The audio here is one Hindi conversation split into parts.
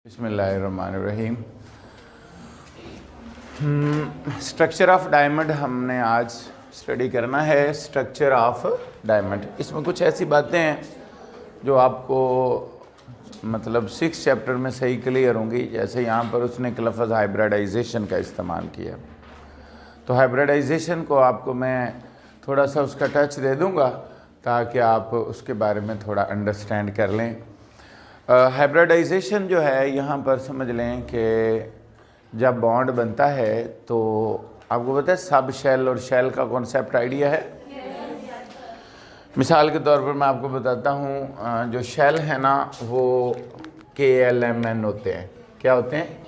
बिस्मिल्लाहिर्रहमानिर्रहीम। स्ट्रक्चर ऑफ डायमंड हमने आज स्टडी करना है। स्ट्रक्चर ऑफ डायमंड, इसमें कुछ ऐसी बातें हैं जो आपको मतलब 6 चैप्टर में सही क्लियर होंगी। जैसे यहाँ पर उसने एक लफ्ज़ हाइब्रिडाइजेशन का इस्तेमाल किया, तो हाइब्रिडाइजेशन को आपको मैं थोड़ा सा उसका टच दे दूँगा ताकि आप उसके बारे में थोड़ा अंडरस्टैंड कर लें। हाइब्रिडाइजेशन जो है यहाँ पर समझ लें कि जब बॉन्ड बनता है तो आपको पता है सब शेल और शेल का कॉन्सेप्ट आइडिया है। मिसाल के तौर पर मैं आपको बताता हूँ, जो शेल है ना वो KLMN होते हैं। क्या होते हैं?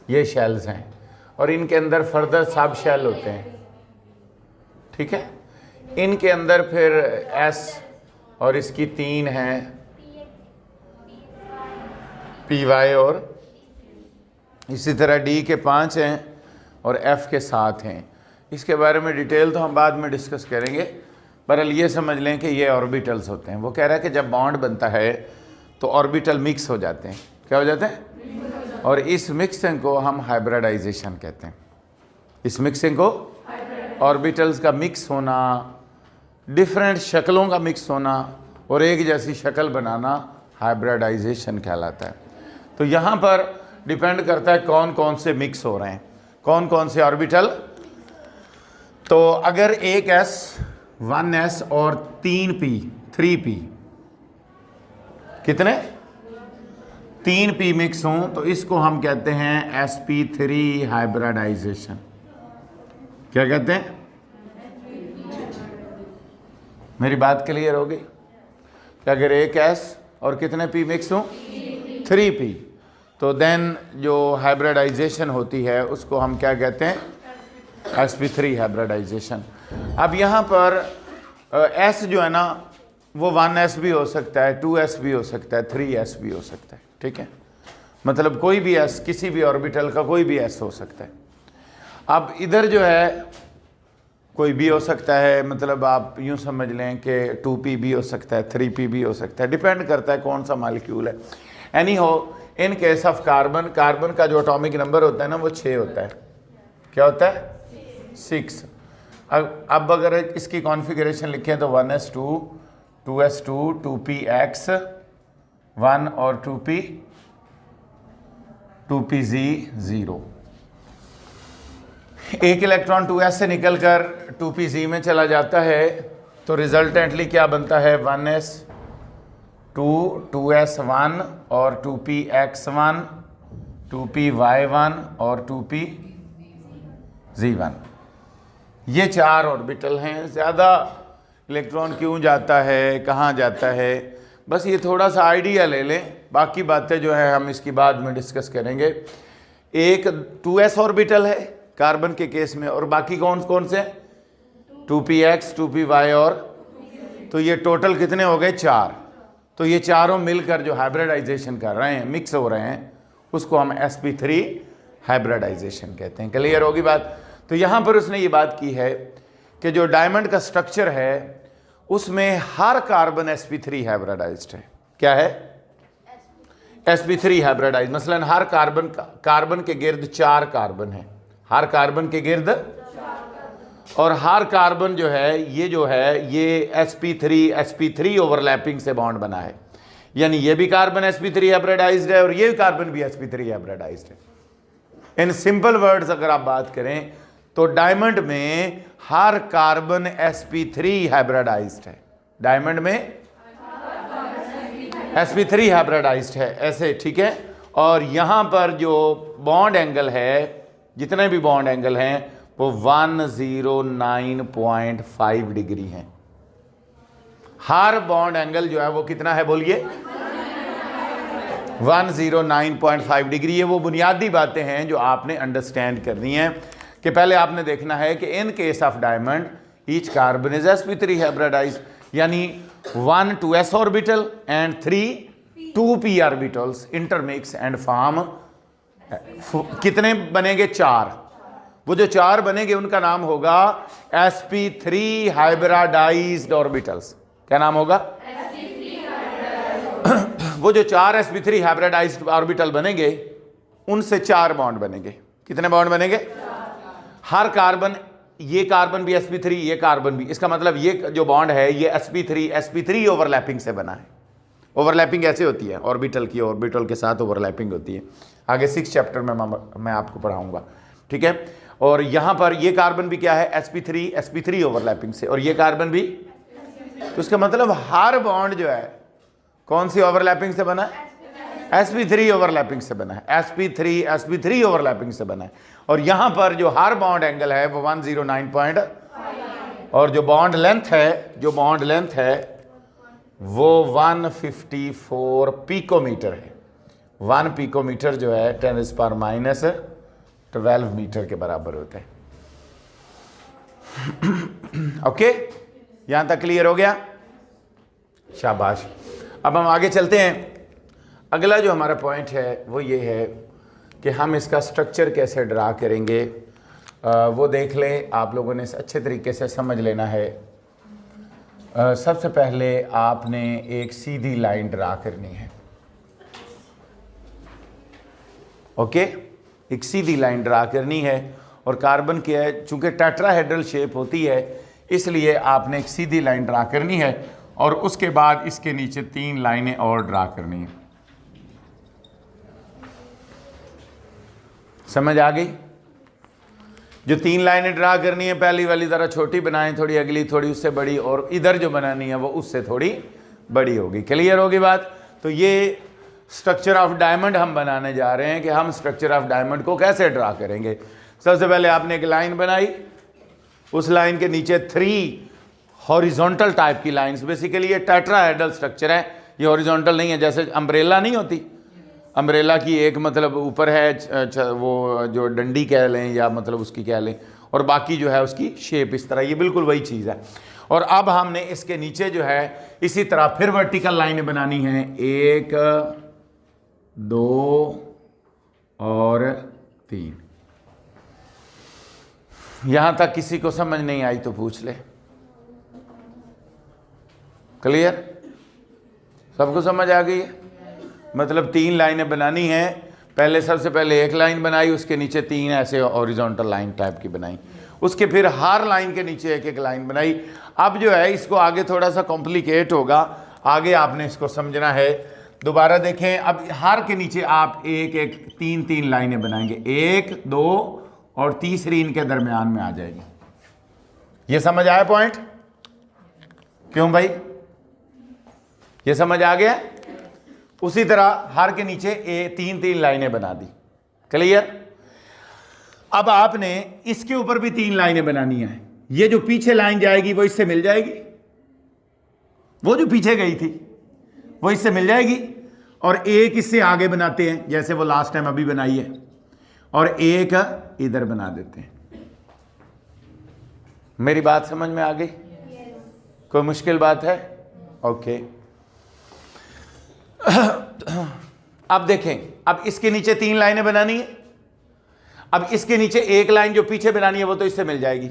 ये शेल्स हैं और इनके अंदर फर्दर सब शेल होते हैं, ठीक है। इनके अंदर फिर S और इसकी 3 हैं, PY, और इसी तरह D के 5 हैं और F के 7 हैं। इसके बारे में डिटेल तो हम बाद में डिस्कस करेंगे, पर ये समझ लें कि ये ऑर्बिटल्स होते हैं। वो कह रहा है कि जब बॉन्ड बनता है तो ऑर्बिटल मिक्स हो जाते हैं। क्या हो जाते हैं? और इस मिक्सिंग को हम हाइब्रिडाइजेशन कहते हैं। इस मिक्सिंग को, ऑर्बिटल्स का मिक्स होना, डिफरेंट शक्लों का मिक्स होना और एक जैसी शक्ल बनाना हाइब्रिडाइजेशन कहलाता है। तो यहाँ पर डिपेंड करता है कौन कौन से मिक्स हो रहे हैं, कौन कौन से ऑर्बिटल। तो अगर एक S, 1S और 3P, 3P, कितने? 3P मिक्स हों तो इसको हम कहते हैं sp3 हाइब्रिडाइजेशन। क्या कहते हैं? मेरी बात क्लियर होगी कि अगर एक S और कितने P मिक्स हों? 3P, तो देन जो हाइब्रिडाइजेशन होती है उसको हम क्या कहते हैं? sp3 hybridisation. अब यहाँ पर S जो है ना वो 1S भी हो सकता है, 2S भी हो सकता है, 3S भी हो सकता है, ठीक है। मतलब कोई भी S, किसी भी ऑर्बिटल का कोई भी S हो सकता है। अब इधर जो है कोई भी हो सकता है, मतलब आप यूँ समझ लें कि 2P भी हो सकता है, 3P भी हो सकता है, डिपेंड करता है कौन सा मॉलिक्यूल है। एनी हो, इन केस ऑफ कार्बन, कार्बन का जो एटॉमिक नंबर होता है ना वो 6 होता है। क्या होता है? 6। अब अगर इसकी कॉन्फ़िगरेशन लिखें तो 1s2, 2s2, 2px 1 और 2pz 0। एक इलेक्ट्रॉन 2s से निकलकर 2pz में चला जाता है तो रिजल्टेंटली क्या बनता है? 1s2, 2s1 और 2px1, 2py1 और 2pz1। ये 4 ऑर्बिटल हैं। ज़्यादा इलेक्ट्रॉन क्यों जाता है, कहाँ जाता है, बस ये थोड़ा सा आइडिया ले लें। बाकी बातें जो है हम इसकी बाद में डिस्कस करेंगे। एक 2s ऑर्बिटल है कार्बन के केस में, और बाकी कौन कौन से? 2px, 2py और, तो ये टोटल कितने हो गए? 4। तो ये चारों मिलकर जो हाइब्रिडाइजेशन कर रहे हैं, मिक्स हो रहे हैं, उसको हम sp3 हाइब्रिडाइजेशन कहते हैं। क्लियर होगी बात? तो यहाँ पर उसने ये बात की है कि जो डायमंड का स्ट्रक्चर है उसमें हर कार्बन sp3 हाइब्रिडाइज्ड है। क्या है? sp3 hybridise. मसलन हर कार्बन के गिर्द 4 कार्बन है, हर कार्बन के गिर्द, और हर कार्बन जो है ये sp3 ओवरलैपिंग से बॉन्ड बना है। यानी ये भी कार्बन sp3 हाइब्रिडाइज्ड है और ये कार्बन भी sp3 हाइब्रिडाइज्ड है। इन सिंपल वर्ड्स अगर आप बात करें तो डायमंड में हर कार्बन sp3 हाइब्रिडाइज्ड है। डायमंड में sp3 हाइब्रिडाइज्ड है, ऐसे, ठीक है। और यहाँ पर जो बॉन्ड एंगल है, जितने भी बॉन्ड एंगल हैं वो 109.5 डिग्री हैं। हर बॉन्ड एंगल जो है वो कितना है बोलिए? 109.5 डिग्री है। वो बुनियादी बातें हैं जो आपने अंडरस्टैंड करनी है कि पहले आपने देखना है कि in case of diamond each carbon is sp3 hybridized, यानी 1 2s orbital and 3 2p orbitals intermix and form कितने बनेंगे? 4। वो जो 4 बनेंगे उनका नाम होगा sp3 हाइब्रिडाइज्ड ऑर्बिटल्स। क्या नाम होगा? वो जो 4 sp3 हाइब्रिडाइज्ड ऑर्बिटल बनेंगे उनसे 4 बॉन्ड बनेंगे। कितने बॉन्ड बनेंगे? हर कार्बन, ये कार्बन भी sp3, ये कार्बन भी, इसका मतलब ये जो बॉन्ड है ये sp3 ओवरलैपिंग से बना है। ओवरलैपिंग कैसे होती है? ऑर्बिटल की ऑर्बिटल के साथ ओवरलैपिंग होती है। आगे 6 चैप्टर में मैं आपको पढ़ाऊंगा, ठीक है। और यहां पर ये कार्बन भी क्या है? sp3 ओवरलैपिंग से, और ये कार्बन भी। तो इसका मतलब हर बॉन्ड जो है कौन सी ओवरलैपिंग से बना है? sp3 ओवरलैपिंग से बना है। sp3 ओवरलैपिंग से बना है। और यहां पर जो हर बॉन्ड एंगल है वो 109 और जो बॉन्ड लेंथ है वो 154 पिकोमीटर है। 1 पिकोमीटर जो है 10⁻⁻12 मीटर के बराबर होता है। ओके, यहां तक क्लियर हो गया? शाबाश। अब हम आगे चलते हैं। अगला जो हमारा पॉइंट है वो ये है कि हम इसका स्ट्रक्चर कैसे ड्रा करेंगे, वो देख लें। आप लोगों ने अच्छे तरीके से समझ लेना है। सबसे पहले आपने एक सीधी लाइन ड्रा करनी है। ओके, एक सीधी लाइन ड्रा करनी है। और कार्बन क्या है, चूंकि टेट्राहेड्रल शेप होती है इसलिए आपने एक सीधी लाइन ड्रा करनी है और उसके बाद इसके नीचे 3 लाइनें और ड्रा करनी है। समझ आ गई? जो 3 लाइनें ड्रा करनी है, पहली वाली ज़रा छोटी बनाएं, थोड़ी अगली थोड़ी उससे बड़ी, और इधर जो बनानी है वो उससे थोड़ी बड़ी होगी। क्लियर होगी बात? तो ये स्ट्रक्चर ऑफ डायमंड हम बनाने जा रहे हैं कि हम स्ट्रक्चर ऑफ डायमंड को कैसे ड्रा करेंगे। सबसे पहले आपने एक लाइन बनाई, उस लाइन के नीचे 3 हॉरिजॉन्टल टाइप की लाइंस। बेसिकली ये टेट्राहेड्रल स्ट्रक्चर है, ये हॉरिजॉन्टल नहीं है। जैसे अम्ब्रेला नहीं होती, अम्ब्रेला की एक मतलब ऊपर है वो जो डंडी कह लें या मतलब उसकी कह लें, और बाकी जो है उसकी शेप इस तरह, ये बिल्कुल वही चीज़ है। और अब हमने इसके नीचे जो है इसी तरह फिर वर्टिकल लाइनें बनानी हैं, 1 2 और 3। यहां तक किसी को समझ नहीं आई तो पूछ ले। क्लियर? सबको समझ आ गई है? मतलब 3 लाइनें बनानी हैं। पहले सबसे पहले एक लाइन बनाई, उसके नीचे 3 ऐसे हॉरिजॉन्टल लाइन टाइप की बनाई, उसके फिर हर लाइन के नीचे एक लाइन बनाई। अब जो है इसको आगे थोड़ा सा कॉम्प्लिकेट होगा, आगे आपने इसको समझना है। दोबारा देखें, अब हर के नीचे आप 3 लाइनें बनाएंगे, 1 2 और तीसरी इनके दरमियान में आ जाएगी। ये समझ आया पॉइंट? क्यों भाई, ये समझ आ गया? उसी तरह हर के नीचे 3 लाइनें बना दी। क्लियर? अब आपने इसके ऊपर भी 3 लाइनें बनानी है। ये जो पीछे लाइन जाएगी वो इससे मिल जाएगी, वो जो पीछे गई थी वो इससे मिल जाएगी, और एक इससे आगे बनाते हैं जैसे वो लास्ट टाइम अभी बनाई है, और एक इधर बना देते हैं। मेरी बात समझ में आ गई? कोई मुश्किल बात है? ओके। अब देखें, अब इसके नीचे 3 लाइनें बनानी है। अब इसके नीचे एक लाइन जो पीछे बनानी है वो तो इससे मिल जाएगी,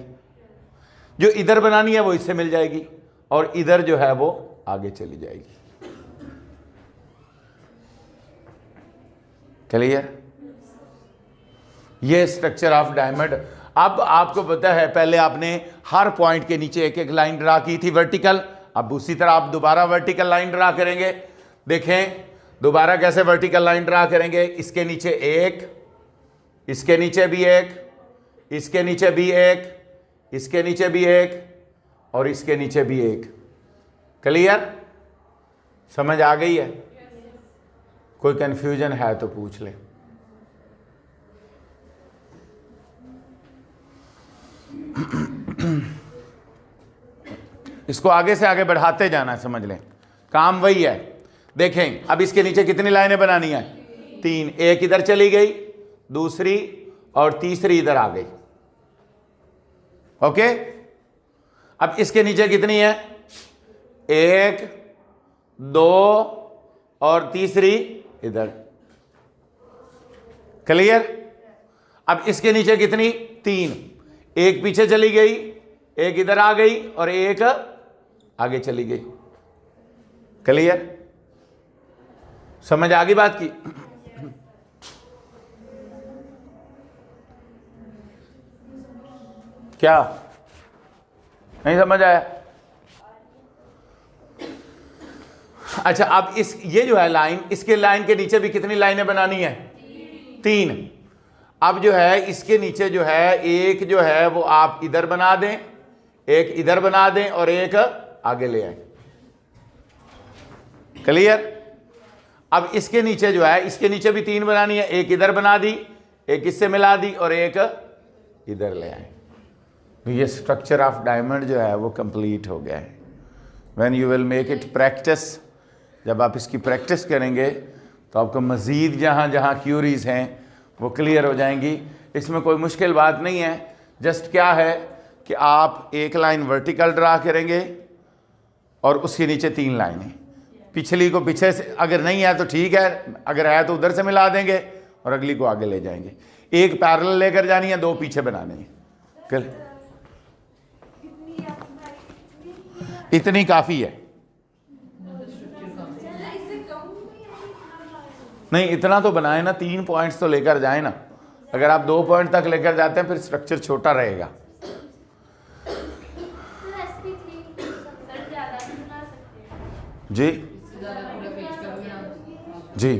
जो इधर बनानी है वो इससे मिल जाएगी, और इधर जो है वो आगे चली जाएगी। क्लियर? ये स्ट्रक्चर ऑफ डायमंड। अब आपको पता है पहले आपने हर पॉइंट के नीचे एक लाइन ड्रा की थी वर्टिकल, अब उसी तरह आप दोबारा वर्टिकल लाइन ड्रा करेंगे। देखें दोबारा कैसे वर्टिकल लाइन ड्रा करेंगे। इसके नीचे 1, इसके नीचे भी 1, इसके नीचे भी 1, इसके नीचे भी 1, और इसके नीचे भी 1। क्लियर? समझ आ गई है? कोई कंफ्यूजन है तो पूछ ले। इसको आगे से आगे बढ़ाते जाना, समझ लें काम वही है। देखें अब इसके नीचे कितनी लाइनें बनानी है? 3। एक इधर चली गई, दूसरी और तीसरी इधर आ गई। ओके, अब इसके नीचे कितनी है? 1 2 और तीसरी इधर। क्लियर? अब इसके नीचे कितनी? 3। एक पीछे चली गई, एक इधर आ गई और एक आगे चली गई। क्लियर? समझ आ गई बात की? क्या नहीं समझ आया? अच्छा, अब इस ये जो है लाइन, इसके लाइन के नीचे भी कितनी लाइनें बनानी है? 3। अब जो है इसके नीचे जो है एक जो है वो आप इधर बना दें, एक इधर बना दें और एक आगे ले आए। क्लियर? अब इसके नीचे जो है, इसके नीचे भी 3 बनानी है, एक इधर बना दी, एक इससे मिला दी और एक इधर ले आए। तो ये स्ट्रक्चर ऑफ डायमंड जो है वो कंप्लीट हो गया है। When you will make it practice, जब आप इसकी प्रैक्टिस करेंगे तो आपको मज़ीद जहाँ जहाँ क्यूरीज हैं वो क्लियर हो जाएंगी। इसमें कोई मुश्किल बात नहीं है। जस्ट क्या है कि आप एक लाइन वर्टिकल ड्रा करेंगे और उसके नीचे 3 लाइनें, पिछली को पीछे से, अगर नहीं है तो ठीक है, अगर है तो उधर से मिला देंगे और अगली को आगे ले जाएंगे। एक पैरेलल लेकर जानी है, 2 पीछे बनाने हैं। कल इतनी काफ़ी है। नहीं, इतना तो बनाए ना, 3 पॉइंट्स तो लेकर जाए ना। अगर आप 2 पॉइंट तक लेकर जाते हैं फिर स्ट्रक्चर छोटा रहेगा। जी जी,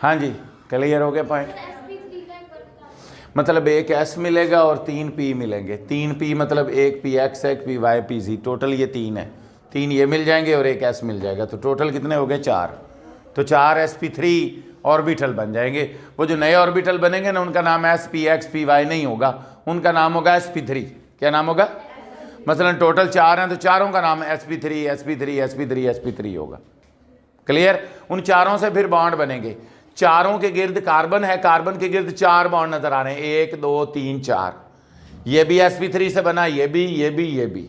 हाँ जी, क्लियर हो गया पॉइंट? मतलब एक एस मिलेगा और 3 पी मिलेंगे। 3 पी मतलब एक पी एक्स, एक P Y, P Z, total ये 3 है। 3 ये मिल जाएंगे और एक एस मिल जाएगा, तो टोटल कितने हो गए? 4। तो 4 sp3 ऑर्बिटल बन जाएंगे। वो जो नए ऑर्बिटल बनेंगे ना, उनका नाम sp(x) py नहीं होगा, उनका नाम होगा sp3। क्या नाम होगा? मसलन टोटल 4 हैं तो चारों का नाम sp3 sp3 sp3 sp3 होगा। क्लियर? उन चारों से फिर बॉन्ड बनेंगे। चारों के गिर्द कार्बन है, कार्बन के गिर्द 4 बॉन्ड नजर आ रहे हैं, 1 2 3 4। ये भी sp3 से बना, ये भी, ये भी, ये भी।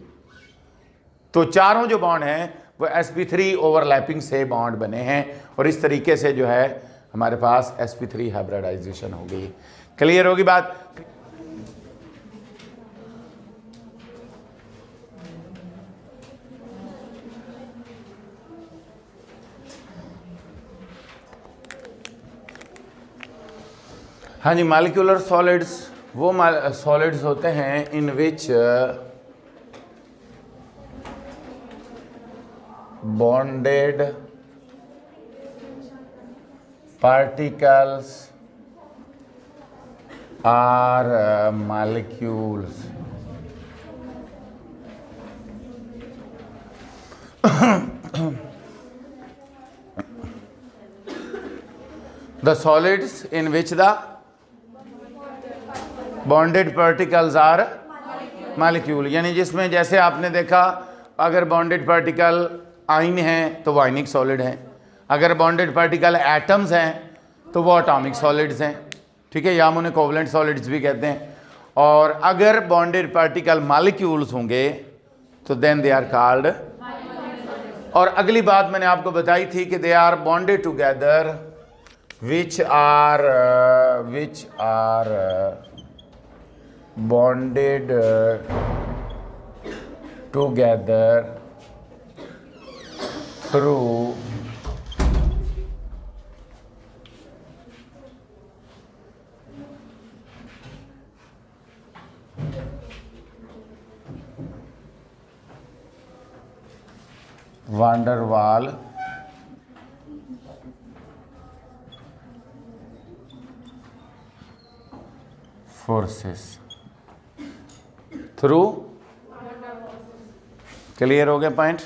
तो चारों जो बॉन्ड हैं वो sp3 ओवरलैपिंग से बॉन्ड बने हैं और इस तरीके से जो है हमारे पास sp3 हाइब्रिडाइजेशन हो गई। क्लियर होगी बात? हाँ जी, मॉलिक्यूलर सॉलिड्स वो सॉलिड्स होते हैं इन विच bonded particles are molecules. The solids in which the bonded particles are molecule, यानी जिसमें जैसे आपने देखा अगर बॉन्डेड पार्टिकल आयन हैं तो वो आयनिक सॉलिड हैं, अगर बॉन्डेड पार्टिकल एटम्स हैं तो वो एटॉमिक सॉलिड्स हैं। ठीक है, या हम उन्हें कोवलेंट सॉलिड्स भी कहते हैं। और अगर बॉन्डेड पार्टिकल मॉलिक्यूल्स होंगे तो देन दे आर कॉल्ड। और अगली बात मैंने आपको बताई थी कि they are bonded together which are bonded together through van der Waal forces through। Clear हो गया पॉइंट?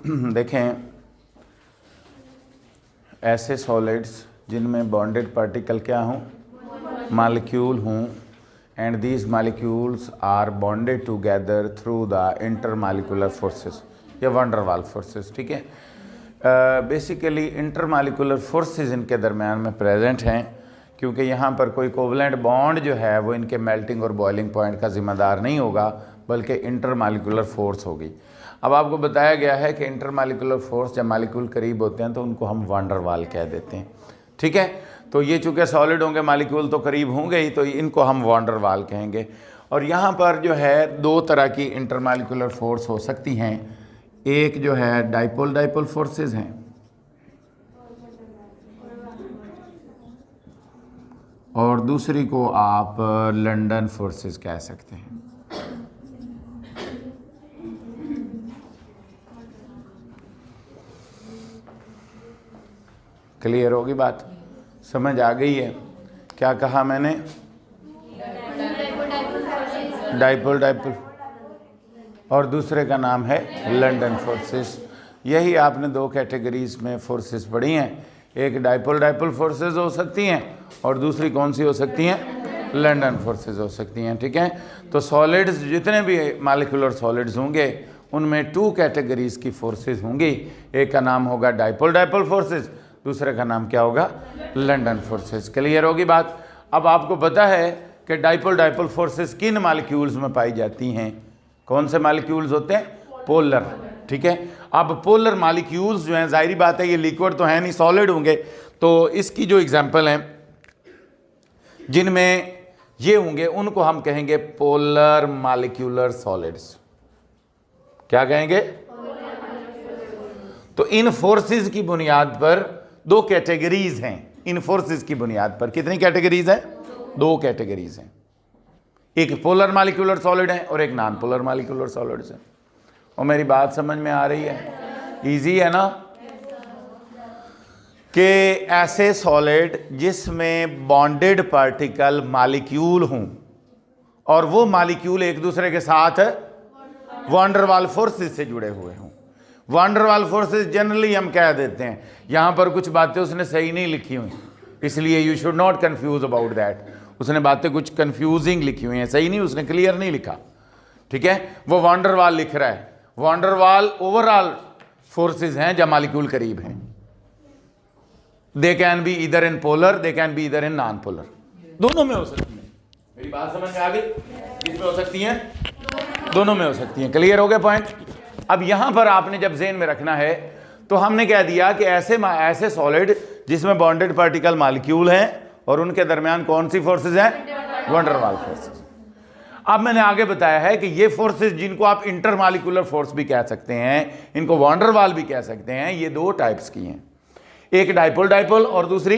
देखें, ऐसे सॉलिड्स जिनमें बॉन्डेड पार्टिकल क्या हों, मॉलिक्यूल हों, and these molecules are bonded together through the intermolecular forces या वैन डर वाल्स फोर्सेस, ठीक है। बेसिकली इंटरमॉलिक्यूलर फोर्सेस इनके दरमियान में प्रेजेंट हैं, क्योंकि यहाँ पर कोई कोवलेंट बॉन्ड जो है वो इनके मेल्टिंग और बॉइलिंग पॉइंट का ज़िम्मेदार नहीं होगा, बल्कि इंटरमॉलिक्यूलर फोर्स होगी। अब आपको बताया गया है कि इंटरमॉलिक्यूलर फोर्स जब मॉलिक्यूल करीब होते हैं तो उनको हम वैन डर वाल कह देते हैं, ठीक है। तो ये चूँकि सॉलिड होंगे, मॉलिक्यूल तो करीब होंगे ही, तो इनको हम वैन डर वाल कहेंगे। और यहाँ पर जो है दो तरह की इंटरमॉलिक्यूलर फोर्स हो सकती हैं। एक जो है डाइपोल डाइपोल फोर्सेस हैं, और दूसरी को आप लंदन फोर्सेस कह सकते हैं। क्लियर होगी बात, समझ आ गई है? क्या कहा मैंने? डाइपोल डाइपोल, और दूसरे का नाम है लंदन फोर्सेस। यही आपने दो कैटेगरीज में फोर्सेस पढ़ी हैं, एक डाइपोल डाइपोल फोर्सेस हो सकती हैं और दूसरी कौन सी हो सकती हैं? लंदन फोर्सेस हो सकती हैं, ठीक है। तो सॉलिड्स, जितने भी मॉलिक्यूलर सॉलिड्स होंगे उनमें टू कैटेगरीज की फोर्सेस होंगी। एक का नाम होगा डाइपोल डाइपोल फोर्सेस, दूसरे का नाम क्या होगा? London forces. क्लियर होगी बात? अब आपको पता है कि डाइपोल डाइपोल फोर्सेस किन मॉलिक्यूल्स में पाई जाती हैं? कौन से मॉलिक्यूल्स होते हैं? पोलर, ठीक है। अब पोलर मॉलिक्यूल्स जो हैं, जाहिर बात है ये लिक्विड तो है नहीं, सॉलिड होंगे, तो इसकी जो एग्जांपल हैं जिनमें ये होंगे उनको हम कहेंगे पोलर मॉलिक्यूलर सॉलिड्स। क्या कहेंगे? तो इन फोर्सेस की बुनियाद पर दो कैटेगरीज हैं। इन फोर्सेस की बुनियाद पर कितनी कैटेगरीज हैं? दो कैटेगरीज हैं। एक पोलर मॉलिक्यूलर सॉलिड है और एक नॉन पोलर मॉलिक्यूलर सॉलिड्स है। और मेरी बात समझ में आ रही है? इजी है ना? कि ऐसे सॉलिड जिसमें बॉन्डेड पार्टिकल मॉलिक्यूल हों और वो मॉलिक्यूल एक दूसरे के साथ वैन डर वाल फोर्सेस से जुड़े हुए हों। वैन डर वाल फोर्सेस जनरली हम कह देते हैं, यहाँ पर कुछ बातें उसने सही नहीं लिखी हुई, इसलिए you should not confuse about that. उसने बातें कुछ कंफ्यूजिंग लिखी हुई हैं, सही नहीं, उसने क्लियर नहीं लिखा, ठीक है। वो वैन डर वाल लिख रहा है। वैन डर वाल ओवरऑल फोर्सेस हैं जब मॉलिक्यूल करीब हैं। दे कैन बी इधर in polar, they can be इधर इन नॉन पोलर, दोनों में हो सकती हैं। मेरी बात समझ में आ गई? किसमें हो सकती हैं? दोनों में हो सकती हैं। क्लियर हो गया पॉइंट? अब यहां पर आपने जब ज़हन में रखना है तो हमने कह दिया कि ऐसे सॉलिड जिसमें बॉन्डेड पार्टिकल मॉलिक्यूल हैं और उनके दरमियान कौन सी फोर्सेज हैं? वैन डर वाल फोर्सेज। अब मैंने आगे बताया है कि ये फोर्सेज जिनको आप इंटरमॉलिक्यूलर फोर्स भी कह सकते हैं, इनको वैन डर वाल भी कह सकते हैं, ये दो टाइप्स की हैं। एक डाइपोल डाइपोल और दूसरी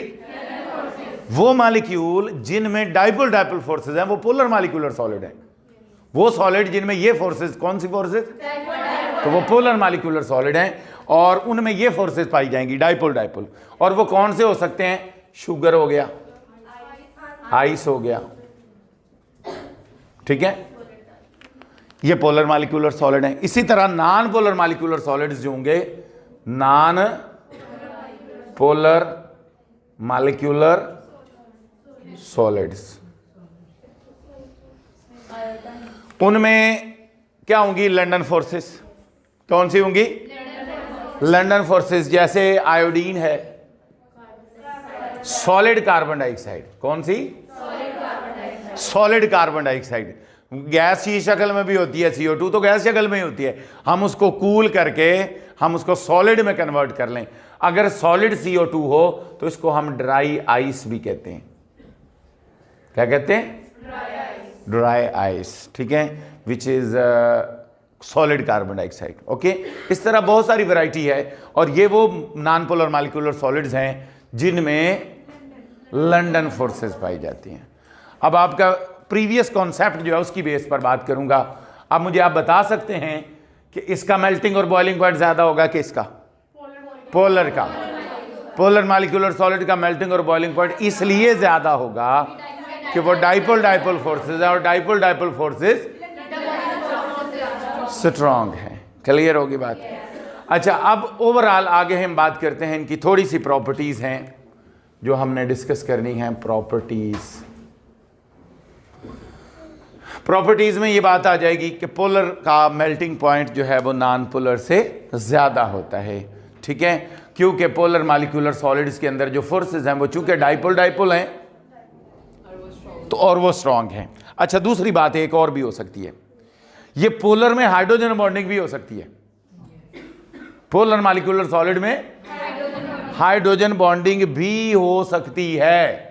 वो मॉलिक्यूल जिनमें डाइपोल डाइपोल फोर्सेज हैं वो पोलर मॉलिक्यूलर सॉलिड है। वो सॉलिड जिनमें ये फोर्सेज, कौन सी फोर्सेज? तो वो पोलर मॉलिक्यूलर सॉलिड हैं और उनमें ये फोर्सेज पाई जाएंगी डाइपोल डाइपोल। और वो कौन से हो सकते हैं? शुगर हो गया, आइस हो गया, ठीक है, ये पोलर मॉलिक्यूलर सॉलिड हैं। इसी तरह नॉन पोलर मॉलिक्यूलर सॉलिड्स जो होंगे, नॉन पोलर मॉलिक्यूलर सॉलिड्स, उनमें क्या होंगी? London forces. कौन सी होंगी? London forces. जैसे आयोडीन है, सॉलिड कार्बन डाइऑक्साइड। कौन सी? Solid carbon dioxide. गैस की शक्ल में भी होती है, CO2 तो गैस शक्ल में ही होती है। हम उसको कूल करके हम उसको सॉलिड में कन्वर्ट कर लें। अगर सॉलिड CO2 हो तो इसको हम ड्राई आइस भी कहते हैं। क्या कहते हैं? ड्राई आइस, ठीक है, which is solid carbon dioxide. Okay, इस तरह बहुत सारी वैरायटी है और ये वो नॉन पोलर मॉलिक्यूलर सॉलिड्स हैं जिनमें लंदन फोर्सेस पाई जाती हैं। अब आपका प्रीवियस कॉन्सेप्ट जो है उसकी बेस पर बात करूंगा। अब मुझे आप बता सकते हैं कि इसका मेल्टिंग और बॉइलिंग पॉइंट ज्यादा होगा कि इसका? पोलर का। पोलर मॉलिक्यूलर सॉलिड का मेल्टिंग और बॉइलिंग पॉइंट इसलिए ज्यादा होगा कि वो डाइपोल डाइपोल फोर्सेस है और डाइपोल डाइपोल फोर्सेस स्ट्रॉन्ग है। क्लियर होगी बात? अच्छा, अब ओवरऑल आगे हम बात करते हैं, इनकी थोड़ी सी प्रॉपर्टीज हैं जो हमने डिस्कस करनी है। प्रॉपर्टीज में ये बात आ जाएगी कि पोलर का मेल्टिंग पॉइंट जो है वो नॉन पोलर से ज्यादा होता है, ठीक है, क्योंकि पोलर मॉलिक्यूलर सॉलिड्स के अंदर जो फोर्सेस हैं वो चूंकि डाइपोल डाइपोल हैं तो और वो स्ट्रांग हैं। अच्छा, दूसरी बात एक और भी हो सकती है, ये पोलर में हाइड्रोजन बॉन्डिंग भी हो सकती है। पोलर मॉलिक्यूलर सॉलिड में हाइड्रोजन बॉन्डिंग भी हो सकती है,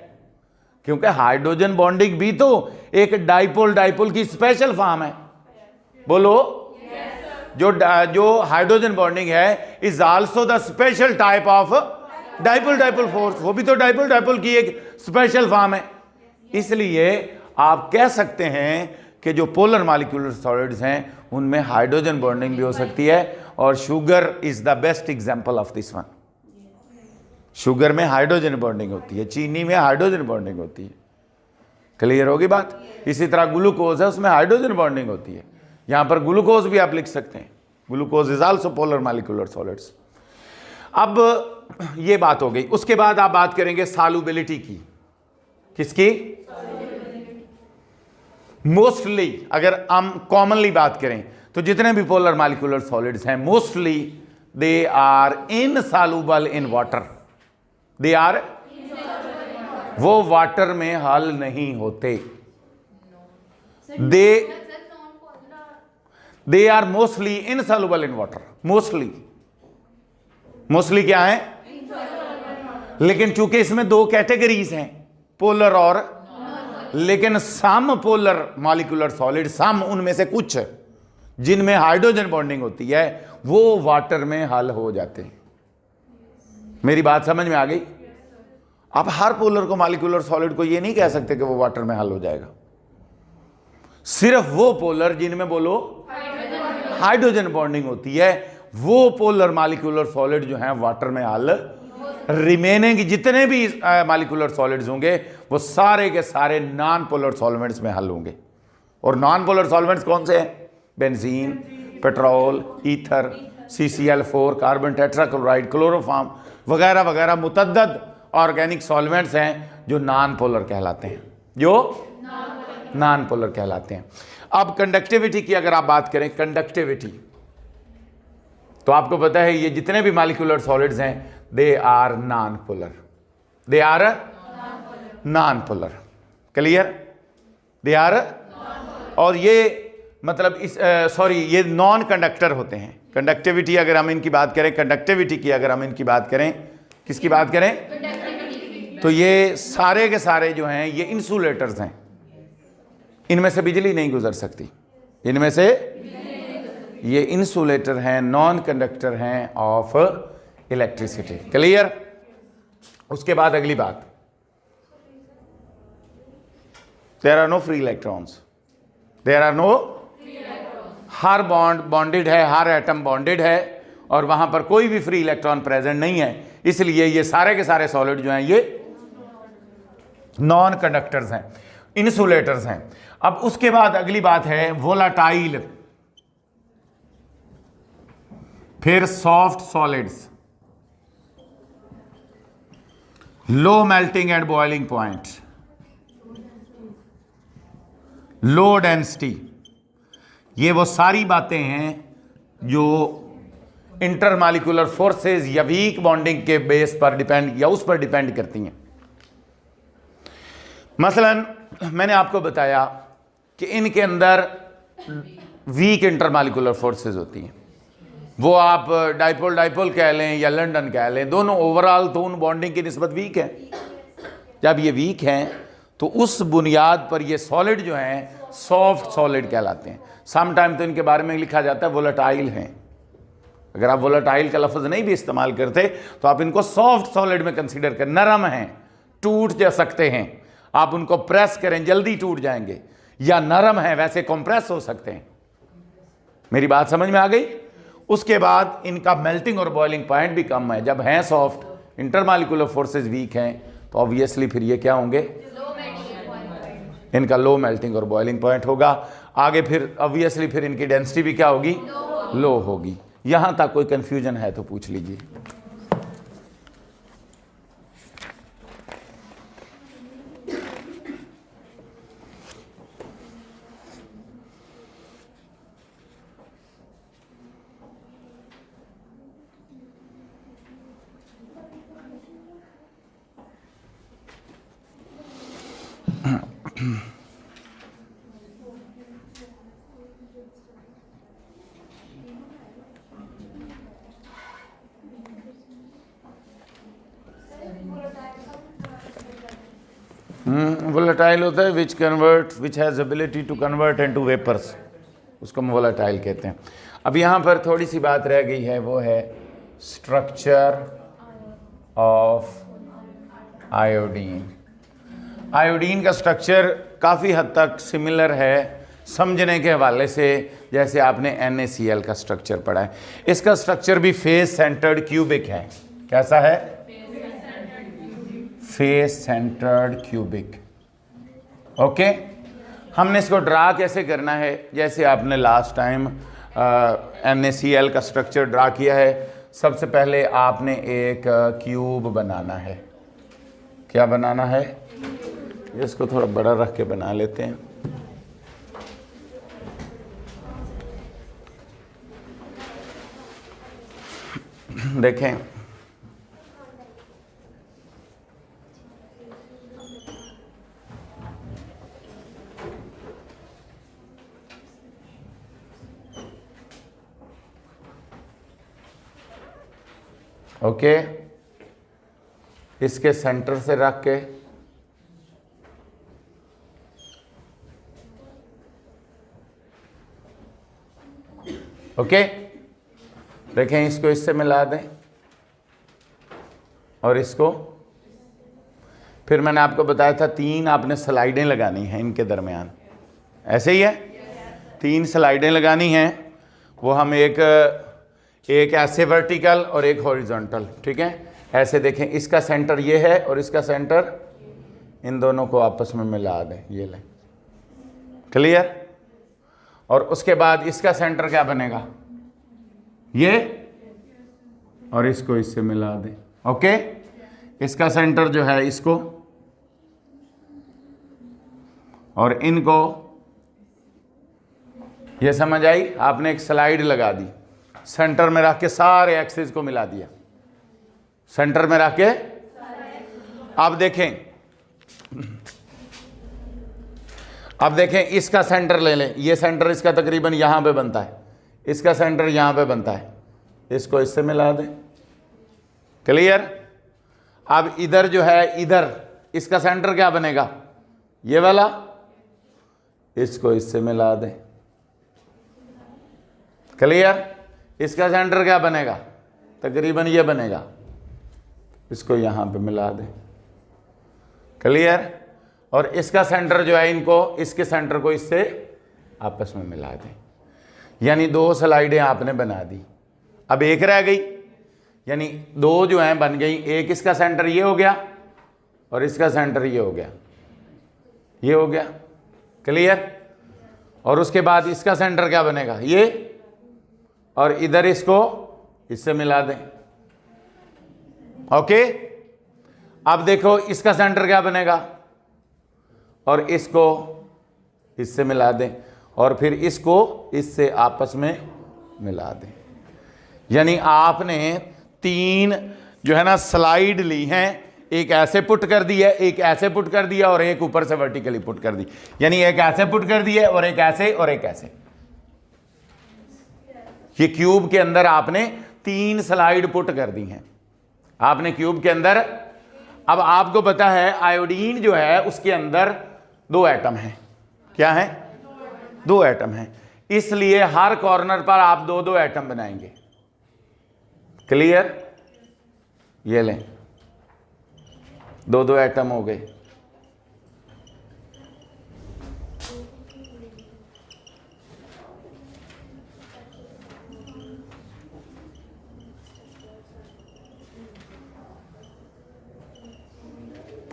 क्योंकि हाइड्रोजन बॉन्डिंग भी तो एक डाइपोल डाइपोल की स्पेशल फॉर्म है। बोलो, जो हाइड्रोजन बॉन्डिंग है is also the special type of dipole dipole force, वो भी तो डाइपोल डाइपोल की एक स्पेशल फॉर्म है। इसलिए आप कह सकते हैं कि जो पोलर मॉलिक्यूलर सॉलिड्स हैं उनमें हाइड्रोजन बॉन्डिंग भी हो सकती है, और sugar is the best example of this one. Sugar में हाइड्रोजन बॉन्डिंग होती है, चीनी में हाइड्रोजन बॉन्डिंग होती है। क्लियर होगी बात? इसी तरह ग्लूकोज है, उसमें हाइड्रोजन बॉन्डिंग होती है। यहां पर ग्लूकोज भी आप लिख सकते हैं, glucose is also polar molecular solids. अब ये बात हो गई, उसके बाद आप बात करेंगे सॉल्युबिलिटी की। किसकी? मोस्टली अगर हम कॉमनली बात करें तो जितने भी पोलर मॉलिक्यूलर सॉलिड्स हैं mostly they are insoluble in water. They are, वो वाटर में हल नहीं होते। They are mostly insoluble in water. Mostly क्या है? लेकिन चूंकि इसमें दो कैटेगरीज हैं, पोलर और, लेकिन सम पोलर मॉलिक्यूलर सॉलिड, सम उनमें से कुछ जिनमें हाइड्रोजन बॉन्डिंग होती है वो वाटर में हल हो जाते हैं। मेरी बात समझ में आ गई? आप हर पोलर को मॉलिक्यूलर सॉलिड को ये नहीं कह सकते कि वो वाटर में हल हो जाएगा। सिर्फ वो पोलर जिनमें, बोलो, हाइड्रोजन बॉन्डिंग होती है, वो पोलर मॉलिक्यूलर सॉलिड जो हैं वाटर में हल, रिमेनिंग जितने भी मॉलिक्यूलर सॉलिड्स होंगे वो सारे के सारे नॉन पोलर सॉल्वेंट्स में हल होंगे। और नॉन पोलर सॉल्वेंट्स कौन से हैं? Benzene, petrol, ether, CCl4, carbon tetrachloride, chloroform वगैरह वगैरह मुतद्दद ऑर्गेनिक सॉल्वेंट्स हैं जो नॉन पोलर कहलाते हैं, जो नॉन पोलर कहलाते हैं। अब कंडक्टिविटी की अगर आप बात करें, कंडक्टिविटी, तो आपको पता है ये जितने भी मॉलिक्यूलर सॉलिड्स हैं they are non polar. They are non polar. Clear? They are, और ये मतलब इस ये नॉन कंडक्टर होते हैं। कंडक्टिविटी अगर हम इनकी बात करें, कंडक्टिविटी की अगर हम इनकी बात करें, किसकी बात करें, तो ये सारे के सारे जो हैं ये इंसुलेटर्स हैं। इनमें से बिजली नहीं गुजर सकती, इनमें से ये इंसुलेटर हैं, नॉन कंडक्टर हैं ऑफ इलेक्ट्रिसिटी। क्लियर? उसके बाद अगली बात, there are no free electrons. There are no, हर बॉन्ड बॉन्डेड है, हर एटम बॉन्डेड है और वहां पर कोई भी फ्री इलेक्ट्रॉन प्रेजेंट नहीं है। इसलिए ये सारे के सारे सॉलिड जो हैं ये नॉन कंडक्टर्स हैं, इंसुलेटर्स हैं। अब उसके बाद अगली बात है वोलाटाइल, फिर soft solids, low melting and boiling point, low density. ये वो सारी बातें हैं जो इंटरमॉलिक्यूलर फोर्सेस या वीक बॉन्डिंग के बेस पर डिपेंड या उस पर डिपेंड करती हैं। मसलन मैंने आपको बताया कि इनके अंदर वीक इंटरमॉलिक्यूलर फोर्सेस होती हैं, वो आप डाइपोल डाइपोल कह लें या लंदन कह लें, दोनों ओवरऑल तो उन बॉन्डिंग की निस्बत वीक है। जब ये वीक हैं तो उस बुनियाद पर ये सॉलिड जो हैं सॉफ्ट सॉलिड कहलाते हैं। सम टाइम तो इनके बारे में लिखा जाता है वोलेटाइल हैं। अगर आप वोलेटाइल का लफ्ज़ नहीं भी इस्तेमाल करते तो आप इनको सॉफ्ट सॉलिड में कंसीडर कर, नरम हैं, टूट जा सकते हैं, आप उनको प्रेस करें जल्दी टूट जाएंगे, या नरम हैं वैसे कंप्रेस हो सकते हैं। मेरी बात समझ में आ गई? उसके बाद इनका मेल्टिंग और बॉइलिंग पॉइंट भी कम है। जब हैं सॉफ्ट, इंटरमॉलिक्यूलर फोर्सेस वीक हैं, तो ऑब्वियसली फिर ये क्या होंगे, इनका लो मेल्टिंग और बॉइलिंग पॉइंट होगा। आगे फिर ऑब्वियसली फिर इनकी डेंसिटी भी क्या होगी, लो होगी। यहां तक कोई कंफ्यूजन है तो पूछ लीजिए। वोलेटाइल होता है which has ability to convert into vapours, उसको हम वोलेटाइल कहते हैं। अब यहाँ पर थोड़ी सी बात रह गई है, वो है स्ट्रक्चर ऑफ आयोडीन। आयोडीन का स्ट्रक्चर काफ़ी हद तक सिमिलर है समझने के हवाले से, जैसे आपने NaCl का स्ट्रक्चर पढ़ा है। इसका स्ट्रक्चर भी फेस सेंटर्ड क्यूबिक है। कैसा है? Face centred cubic. ओके, हमने इसको ड्रा कैसे करना है? जैसे आपने लास्ट टाइम NaCl का स्ट्रक्चर ड्रा किया है। सबसे पहले आपने एक क्यूब बनाना है। क्या बनाना है? इसको थोड़ा बड़ा रख के बना लेते हैं। देखें, ओके, इसके सेंटर से रख के ओके, देखें, इसको इससे मिला दें और इसको, फिर मैंने आपको बताया था 3 आपने स्लाइडें लगानी हैं इनके दरमियान। ऐसे ही है, 3 स्लाइडें लगानी हैं। वो हम एक ऐसे वर्टिकल और एक हॉरिजॉन्टल, ठीक है। ऐसे देखें, इसका सेंटर ये है और इसका सेंटर, इन दोनों को आपस में मिला दें, ये लें। क्लियर? और उसके बाद इसका सेंटर क्या बनेगा? ये, और इसको इससे मिला दें। ओके, इसका सेंटर जो है इसको और इनको, ये समझ आई? आपने एक स्लाइड लगा दी, सेंटर में रख के सारे एक्सिस को मिला दिया, सेंटर में रख के। अब देखें, इसका सेंटर ले लें। ये सेंटर इसका तकरीबन यहां पे बनता है, इसका सेंटर यहां पे बनता है, इसको इससे मिला दें। क्लियर? अब इधर जो है, इधर इसका सेंटर क्या बनेगा? ये वाला, इसको इससे मिला दें। क्लियर? इसका सेंटर क्या बनेगा? तकरीबन ये बनेगा, इसको यहां पे मिला दें। क्लियर? और इसका सेंटर जो है, इनको, इसके सेंटर को इससे आपस में मिला दें। यानी 2 स्लाइडें आपने बना दी, अब एक रह गई, यानी 2 जो हैं बन गई। एक इसका सेंटर ये हो गया और इसका सेंटर ये हो गया, ये हो गया। क्लियर? और उसके बाद इसका सेंटर क्या बनेगा? ये, और इधर इसको इससे मिला दें। ओके, अब देखो, इसका सेंटर क्या बनेगा? और इसको इससे मिला दें, और फिर इसको इससे आपस में मिला दें। यानी आपने 3 जो है ना स्लाइड ली हैं, एक ऐसे पुट कर दी है, एक ऐसे पुट कर दिया, और एक ऊपर से वर्टिकली पुट कर दी। यानी एक ऐसे पुट कर दी है और एक ऐसे और एक ऐसे। ये क्यूब के अंदर आपने 3 स्लाइड पुट कर दी हैं आपने क्यूब के अंदर। अब आपको पता है आयोडीन जो है उसके अंदर 2 एटम हैं। क्या है? 2 एटम हैं, इसलिए हर कॉर्नर पर आप 2-2 एटम बनाएंगे। क्लियर? ये लें, 2-2 एटम हो गए।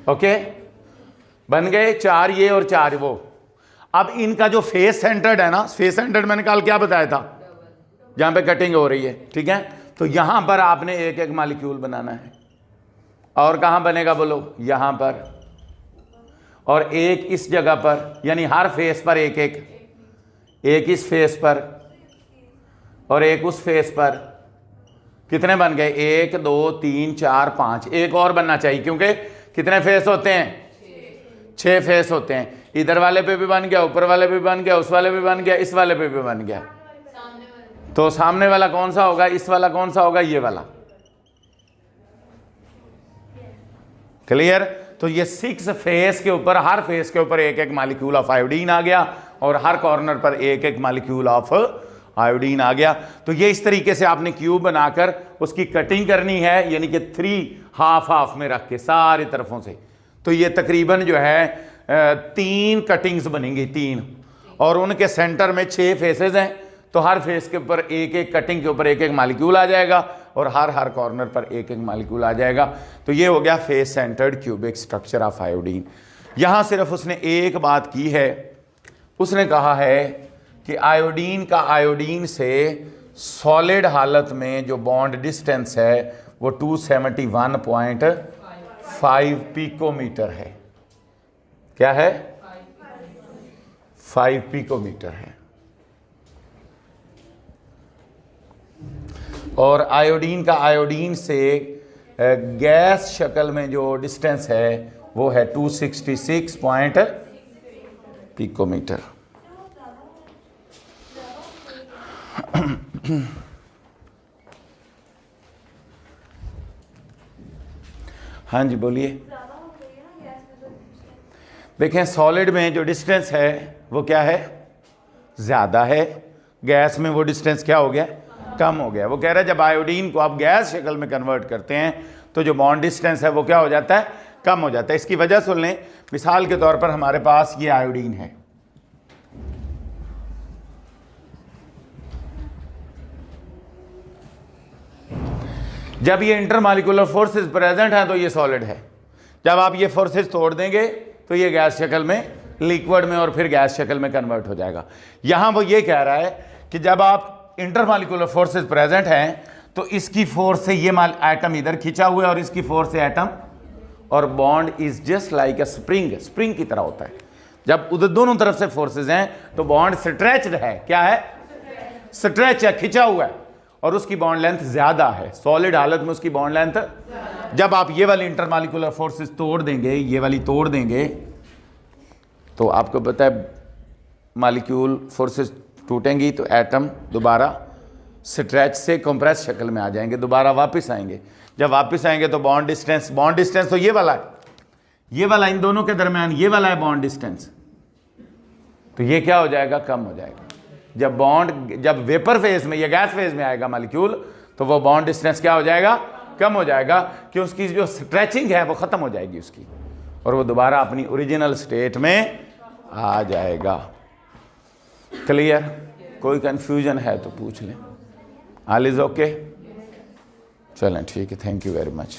ओके, बन गए 4 ये और 4 वो। अब इनका जो फेस सेंटर्ड है ना, फेस सेंटर्ड मैंने कल क्या बताया था? जहाँ पे कटिंग हो रही है, ठीक है। तो यहाँ पर आपने एक एक मालिक्यूल बनाना है। और कहाँ बनेगा बोलो, यहाँ पर, और एक इस जगह पर, यानी हर फेस पर एक एक इस फेस पर और एक उस फेस पर। कितने बन गए, 1 2 3 4 5, एक और बनना चाहिए क्योंकि कितने फेस होते हैं, 6 फेस होते हैं। इधर वाले पे भी बन गया, ऊपर वाले पे भी बन गया, उस वाले पे बन गया, इस वाले पे भी बन गया। तो सामने वाला कौन सा होगा, इस वाला कौन सा होगा, ये वाला। क्लियर। तो ये 6 फेस के ऊपर, हर फेस के ऊपर एक एक मालिक्यूल ऑफ आयोडीन आ गया और हर कॉर्नर पर एक एक मालिक्यूल ऑफ आयोडीन आ गया। तो ये इस तरीके से आपने क्यूब बनाकर उसकी कटिंग करनी है, यानी कि 3 हाफ हाफ में रख के सारी तरफों से। तो ये तकरीबन जो है 3 कटिंग्स बनेंगी, 3, और उनके सेंटर में 6 फेसेस हैं। तो हर फेस के ऊपर एक एक कटिंग के ऊपर एक एक मालिक्यूल आ जाएगा और हर कॉर्नर पर एक एक मालिक्यूल आ जाएगा। तो ये हो गया face centred cubic structure of iodine. यहाँ सिर्फ उसने एक बात की है, उसने कहा है कि आयोडीन का आयोडीन से सॉलिड हालत में जो बॉन्ड डिस्टेंस है वो 271.5 पिकोमीटर है। क्या है, 5 पिकोमीटर है। और आयोडीन का आयोडीन से गैस शक्ल में जो डिस्टेंस है वो है 266 पिकोमीटर। हाँ जी बोलिए। देखें सॉलिड में जो डिस्टेंस है वो क्या है, ज़्यादा है। गैस में वो डिस्टेंस क्या हो गया, कम हो गया। वो कह रहा है जब आयोडीन को आप गैस शक्ल में कन्वर्ट करते हैं तो जो बॉन्ड डिस्टेंस है वो क्या हो जाता है, कम हो जाता है। इसकी वजह सुन लें, मिसाल के तौर पर हमारे पास ये आयोडीन है, जब ये इंटरमॉलिक्यूलर फोर्सेस प्रेजेंट हैं तो ये सॉलिड है। जब आप ये फोर्सेस तोड़ देंगे तो ये गैस शक्ल में, लिक्विड में और फिर गैस शक्ल में कन्वर्ट हो जाएगा। यहां वो ये कह रहा है कि जब आप इंटरमॉलिक्यूलर फोर्सेस प्रेजेंट हैं तो इसकी फोर्स से ये एटम इधर खिंचा हुआ है और इसकी फोर्स से एटम, और bond is just like a spring, spring की तरह होता है। जब उधर दोनों तरफ से फोर्सेस हैं तो बॉन्ड स्ट्रेच्ड है। क्या है, स्ट्रेच है, खिंचा हुआ है, और उसकी बॉन्ड लेंथ ज्यादा है। सॉलिड हालत में उसकी बॉन्ड लेंथ, जब आप ये वाली इंटरमॉलिक्यूलर फोर्सेस तोड़ देंगे, ये वाली तोड़ देंगे, तो आपको पता है मॉलिक्यूल फोर्सेस टूटेंगी तो एटम दोबारा स्ट्रेच से कंप्रेस शक्ल में आ जाएंगे, दोबारा वापस आएंगे। जब वापस आएंगे तो बॉन्ड डिस्टेंस तो ये वाला है, ये वाला इन दोनों के दरमियान ये वाला है बॉन्ड डिस्टेंस, तो ये क्या हो जाएगा, कम हो जाएगा। जब वेपर फेज में या गैस फेज में आएगा मॉलिक्यूल तो वो बॉन्ड डिस्टेंस क्या हो जाएगा, कम हो जाएगा, कि उसकी जो स्ट्रेचिंग है वो खत्म हो जाएगी उसकी, और वो दोबारा अपनी ओरिजिनल स्टेट में आ जाएगा। क्लियर। कोई कंफ्यूजन है तो पूछ लें। All is okay. चलें ठीक है, थैंक यू वेरी मच।